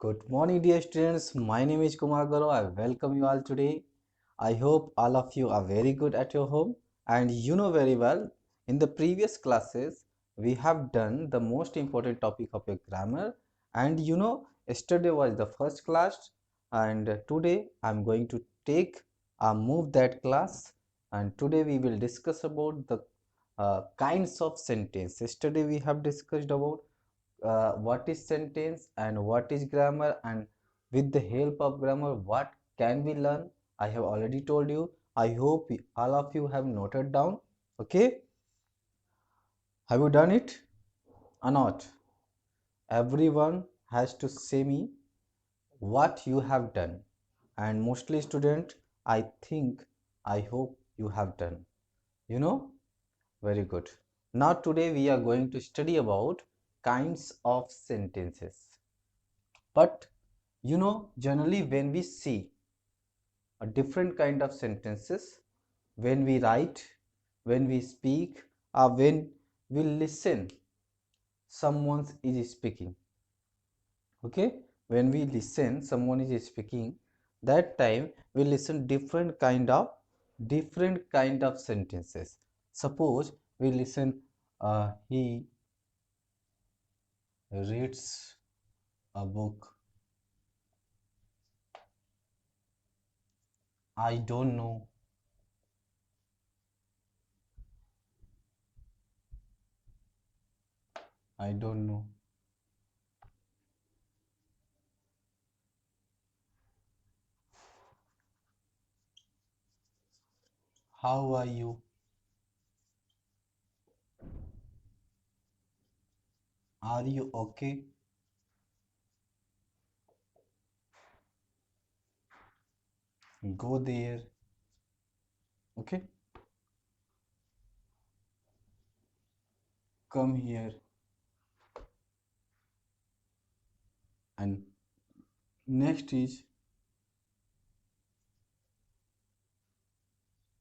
Good morning, dear students. My name is Kumar Gaurav. I welcome you all today. I hope all of you are very good at your home. And you know very well, in the previous classes, we have done the most important topic of your grammar. And yesterday was the first class, and today I'm going to move that class. And today we will discuss about the kinds of sentence. Yesterday we have discussed about what is sentence and what is grammar, and with the help of grammar what can we learn. I have already told you. I hope all of you have noted down. Okay, have you done it or not? Everyone has to say me what you have done, and mostly student, I think, I hope you have done, you know very good. Now today we are going to study about kinds of sentences. But generally when we see a different kind of sentences, when we write, when we speak, or when we listen, someone is speaking. Okay, when we listen, someone is speaking. That time we listen different kind of sentences. Suppose we listen, he reads a book. I don't know. I don't know. How are you? Are you okay? Go there. Okay, come here. And next is,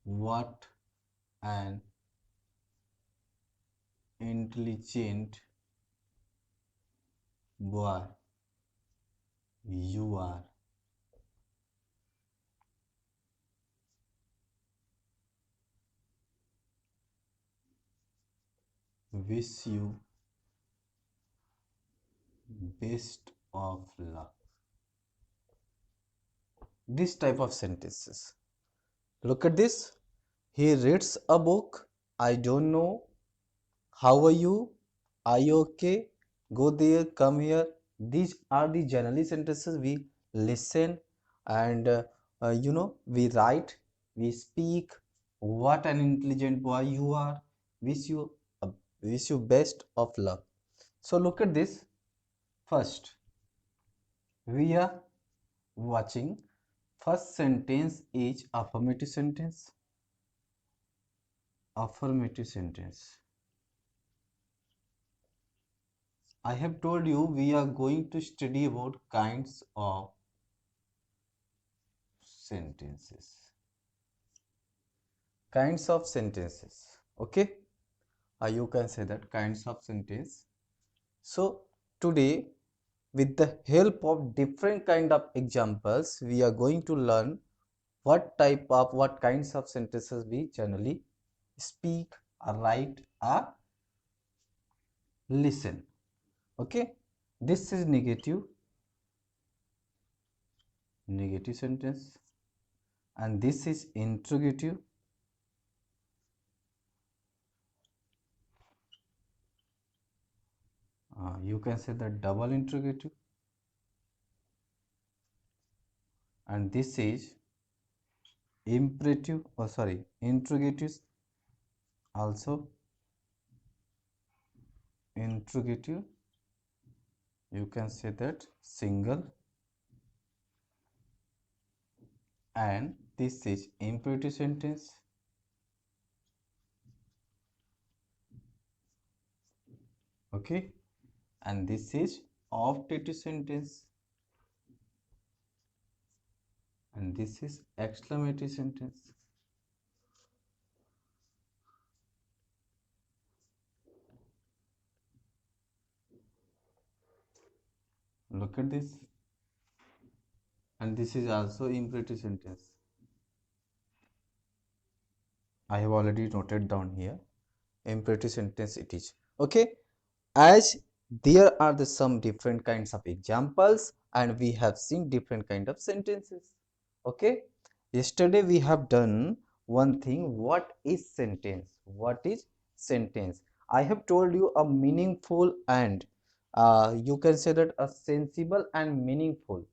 what an intelligent boy you are. Wish you best of luck. This type of sentences. Look at this. He reads a book. I don't know. How are you? Are you okay? Go there, come here. These are the generally sentences we listen, and we write, we speak. What an intelligent boy you are. Wish you uh, wish you best of luck. So look at this. First, we are watching. First sentence is affirmative sentence. Affirmative sentence. I have told you we are going to study about kinds of sentences. Kinds of sentences. Okay, you can say that kinds of sentence. So today, with the help of different kind of examples, we are going to learn what kinds of sentences we generally speak or write or listen. Okay, this is negative sentence, and this is interrogative. You can say that double interrogative, and this is imperative, or sorry, interrogative. Also interrogative, you can say that single, and this is imperative sentence. Okay, and this is optative sentence, and this is exclamative sentence. Look at this. and this is also imperative sentence. I have already noted down here. Imperative sentence it is. Okay, as there are some different kinds of examples and we have seen different kind of sentences. Okay, yesterday we have done one thing. What is sentence? What is sentence? I have told you a meaningful and you can say that a sensible and meaningful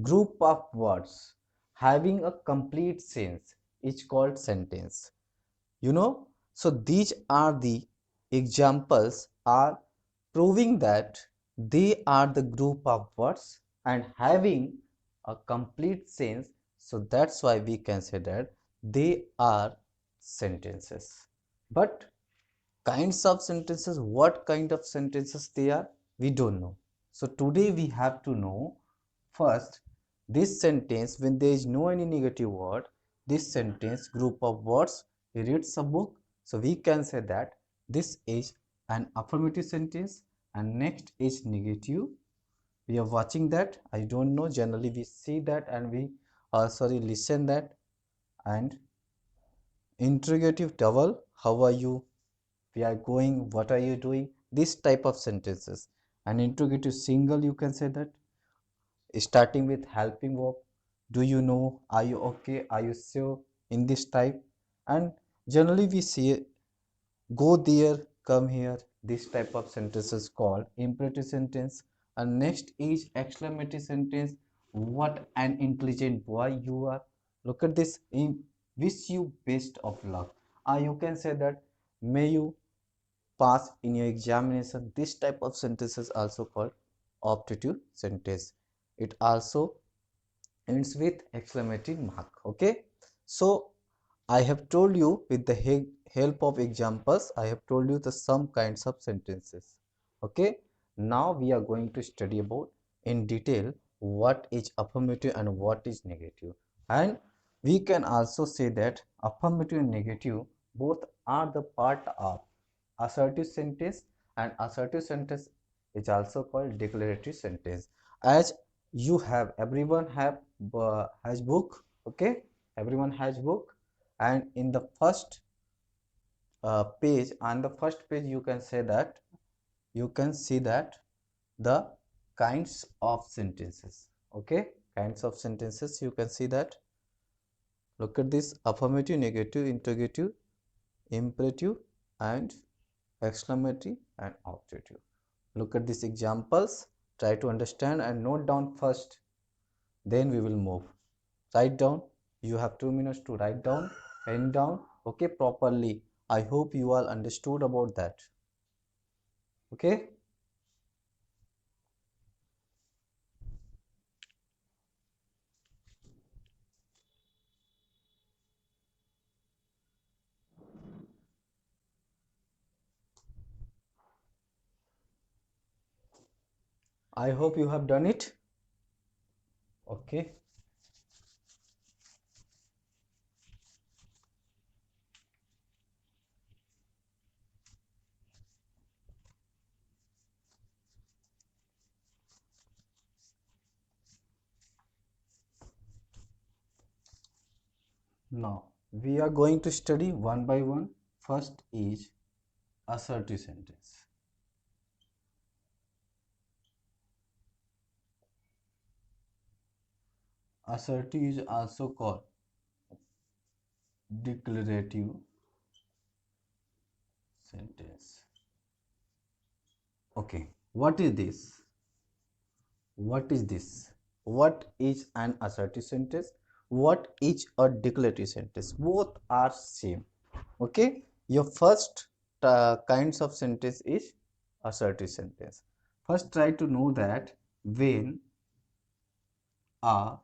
group of words having a complete sense is called sentence. You know, so these are the examples are proving that they are the group of words and having a complete sense. So that's why we can say that they are sentences. But kinds of sentences, what kind of sentences they are, we don't know. So today we have to know first this sentence. When there is no any negative word, this sentence group of words, he reads a book, so we can say that this is an affirmative sentence. And next is negative, we are watching that, I don't know, generally we see that and we sorry listen that. And interrogative double, how are you, we are going, what are you doing, this type of sentences. And interrogative single, you can say that starting with helping verb, do you know, are you okay, are you sure, in this type. And generally we see go there, come here, this type of sentences called imperative sentence. And next is exclamatory sentence, what an intelligent boy you are, look at this, in wish you best of luck, you can say that may you pass in your examination. This type of sentences also called optative sentence. It also ends with exclamatory mark. Okay, so I have told you with the help of examples, I have told you the some kinds of sentences. Okay, now we are going to study about in detail what is affirmative and what is negative. And we can also say that affirmative and negative both are the part of assertive sentence, and assertive sentence is also called declarative sentence. As you have, everyone have has book. Okay, everyone has book, and in the first page, on the first page you can say that, you can see that the kinds of sentences. Okay, kinds of sentences, you can see that, look at this, affirmative, negative, interrogative, imperative, and exclamatory and optative. Look at these examples, try to understand and note down first, then we will move. Write down, you have 2 minutes to write down, pen down, okay, properly. I hope you all understood about that. Okay, I hope you have done it. Okay, now we are going to study one by one. First is assertive sentence. Assertive is also called declarative sentence. Okay, what is this? What is this? What is an assertive sentence? What is a declarative sentence? Both are same. Okay, your first kinds of sentence is assertive sentence. First, try to know that when a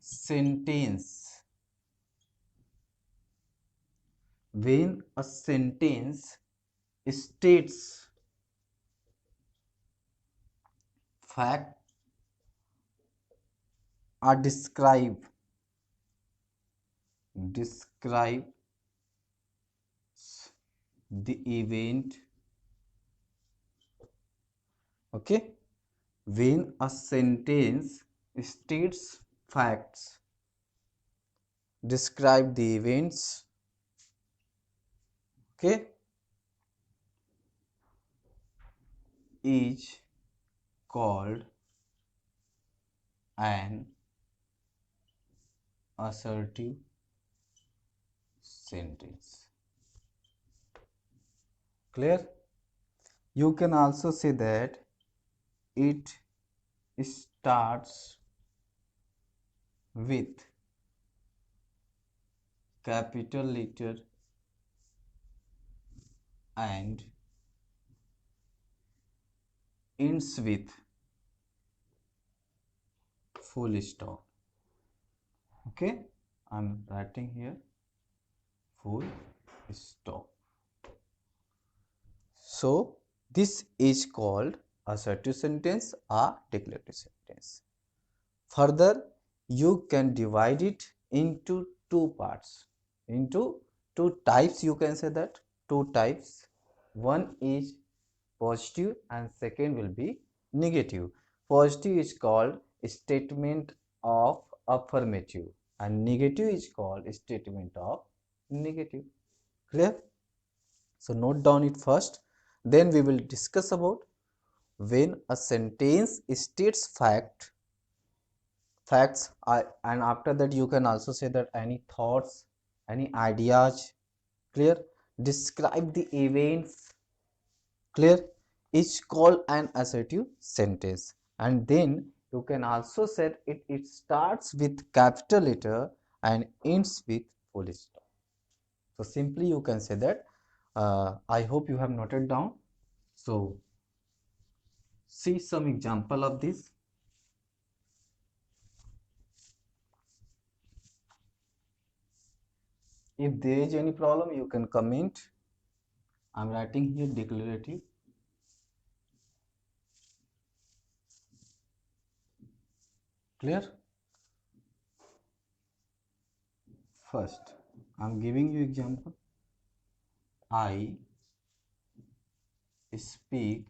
sentence, when a sentence states fact or describe the event. Okay, when a sentence states facts, describe the events, okay, is called an assertive sentence. Clear? You can also say that it starts with capital letter and ends with full stop. Okay, I'm writing here full stop. So this is called assertive sentence or declarative sentence. Further, you can divide it into two parts, into two types. You can say that two types. One is positive and second will be negative. Positive is called statement of affirmative and negative is called statement of negative. Clear? So note down it first. Then we will discuss about when a sentence states facts and after that you can also say that any thoughts, any ideas. Clear? Describe the events. Clear? Is called an assertive sentence. And then you can also say it starts with capital letter and ends with full stop. So simply you can say that. I hope you have noted down. So see some example of this. If there is any problem, you can comment. I'm writing here declarative. Clear? First, I'm giving you example. I speak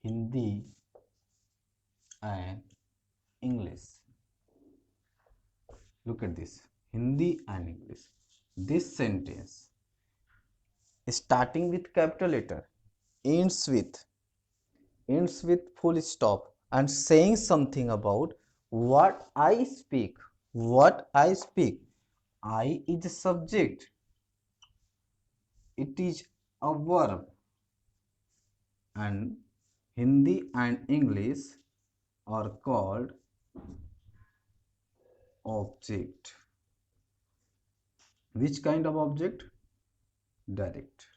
Hindi and English. Look at this. Hindi and English. This sentence starting with capital letter ends with full stop and saying something about what I speak. What I speak. I is the subject. It is a verb and Hindi and English are called object. Which kind of object? Direct.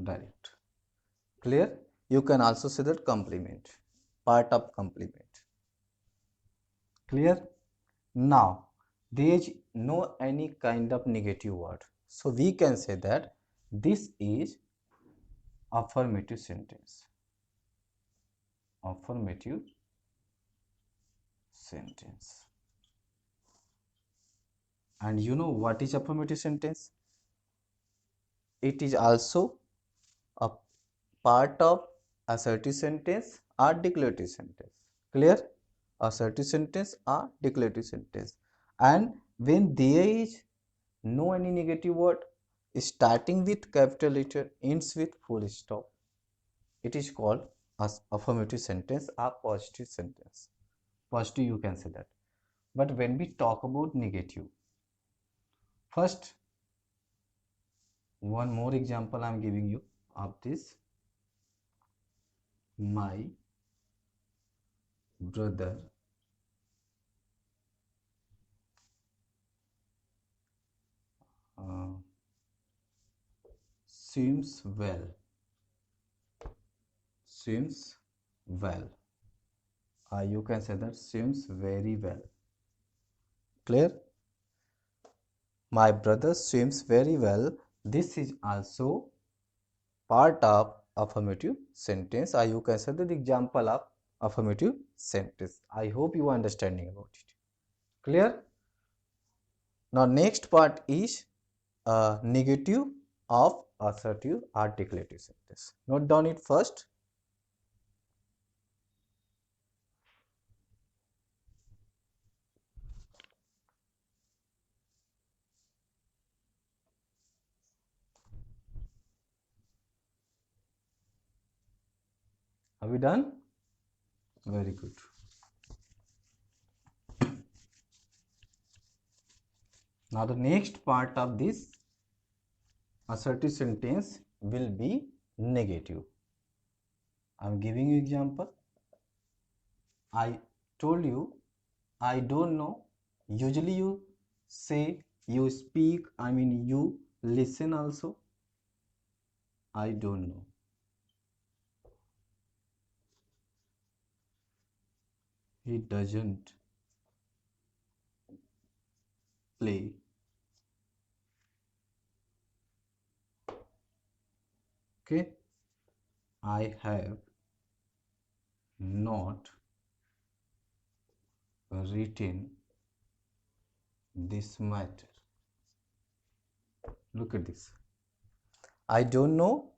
Direct. Clear? You can also say that complement. Part of complement. Clear? Now, there is no any kind of negative word. So we can say that this is affirmative sentence. Affirmative sentence. And you know what is affirmative sentence? It is also a part of assertive sentence or declarative sentence. Clear? Assertive sentence or declarative sentence. And when there is no any negative word starting with capital letter ends with full stop, it is called as affirmative sentence or positive sentence. Positive you can say that. But when we talk about negative, first one more example I am giving you of this. My brother uh, swims well. Swims well. You can say that swims very well. Clear? My brother swims very well. This is also part of affirmative sentence. You can say the example of affirmative sentence. I hope you are understanding about it. Clear? Now next part is negative of assertive or declarative sentence. Note down it first. Have we done? Very good. Now the next part of this assertive sentence will be negative. I am giving you example. I told you I don't know. Usually you say, you speak, I mean you listen also. I don't know. He doesn't play. Okay. I have not written this matter. Look at this. I don't know.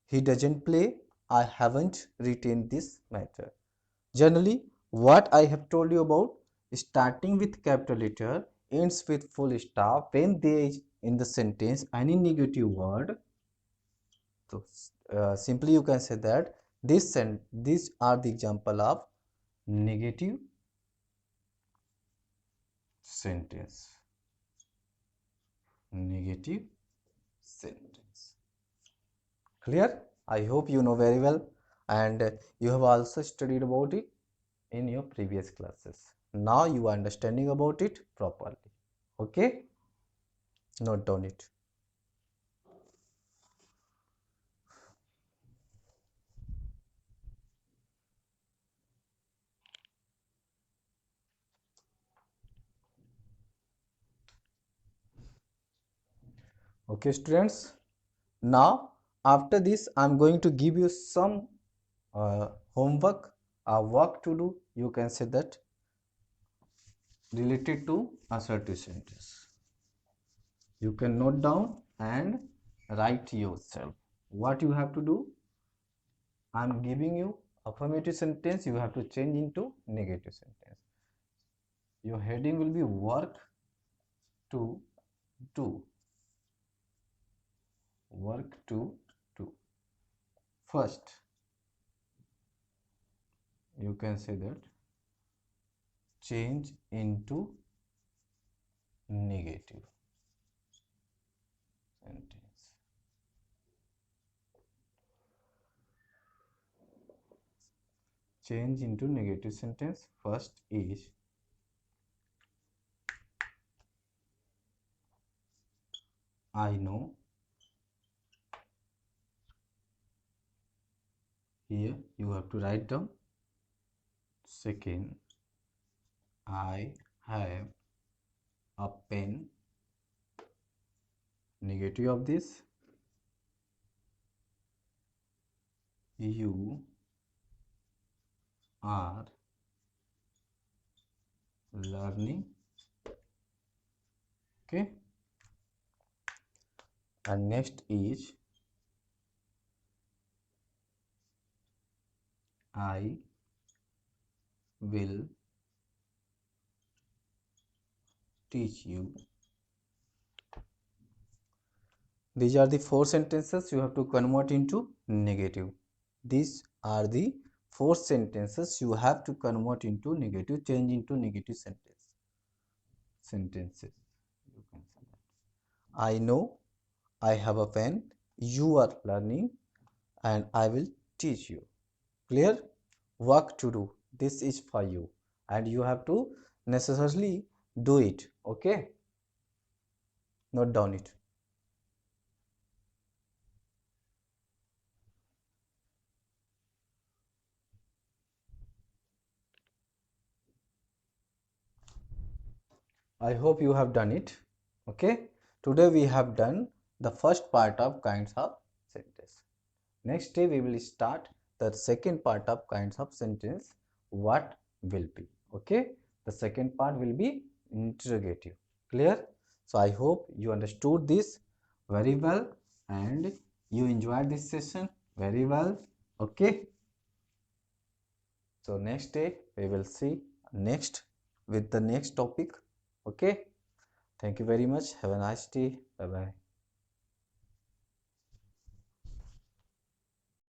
He doesn't play. I haven't written this matter. Generally, what I have told you about starting with capital letter, ends with full stop, when there is in the sentence any negative word. So simply you can say that these are the example of negative sentence. Negative sentence. Clear? I hope you know very well, and you have also studied about it in your previous classes. Now you are understanding about it properly. Okay? Note down it. Okay, students. Now, after this, I'm going to give you some homework, work to do. You can say that related to assertive sentence. You can note down and write yourself. What you have to do? I'm giving you affirmative sentence. You have to change into negative sentence. Your heading will be work to do. Work to do. First, you can say that change into negative sentence. Change into negative sentence. First is I know. Here you have to write down. Second, I have a pen. Negative of this, you are learning. Okay. And next is I will teach you. These are the four sentences you have to convert into negative. These are the four sentences you have to convert into negative, change into negative sentences. You can say that. I know, I have a pen, you are learning, and I will teach you. Clear? Work to do. This is for you, and you have to necessarily do it. Okay? Note down it. I hope you have done it. Okay. Today we have done the first part of kinds of sentence. Next day we will start the second part of kinds of sentence. What will be? Okay. The second part will be interrogative. Clear? So I hope you understood this very well and you enjoyed this session very well. Okay. So next day we will see next with the next topic. Okay. Thank you very much. Have a nice day. Bye bye.